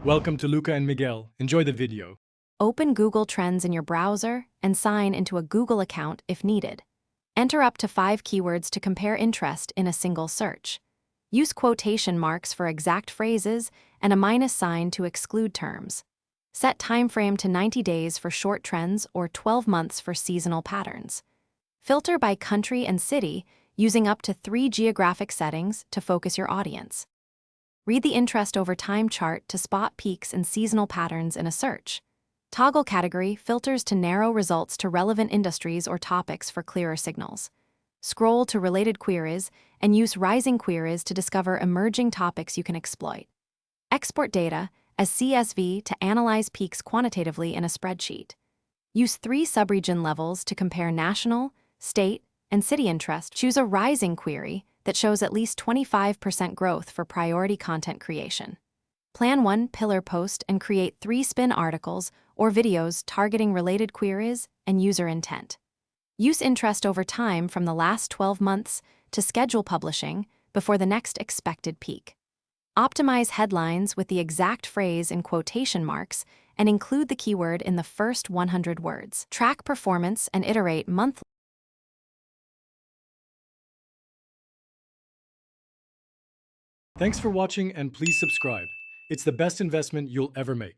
Welcome to Luca and Miguel. Enjoy the video. Open Google Trends in your browser and sign into a Google account if needed. Enter up to 5 keywords to compare interest in a single search. Use quotation marks for exact phrases and a minus sign to exclude terms. Set time frame to 90 days for short trends or 12 months for seasonal patterns. Filter by country and city, using up to 3 geographic settings to focus your audience. Read the interest over time chart to spot peaks and seasonal patterns in a search. Toggle category filters to narrow results to relevant industries or topics for clearer signals. Scroll to related queries and use rising queries to discover emerging topics you can exploit. Export data as CSV to analyze peaks quantitatively in a spreadsheet. Use 3 subregion levels to compare national, state, and city interest. Choose a rising query that shows at least 25% growth for priority content creation. Plan 1 pillar post and create 3 spin articles or videos targeting related queries and user intent. Use interest over time from the last 12 months to schedule publishing before the next expected peak. Optimize headlines with the exact phrase in quotation marks and include the keyword in the first 100 words. Track performance and iterate monthly. Thanks for watching and please subscribe. It's the best investment you'll ever make.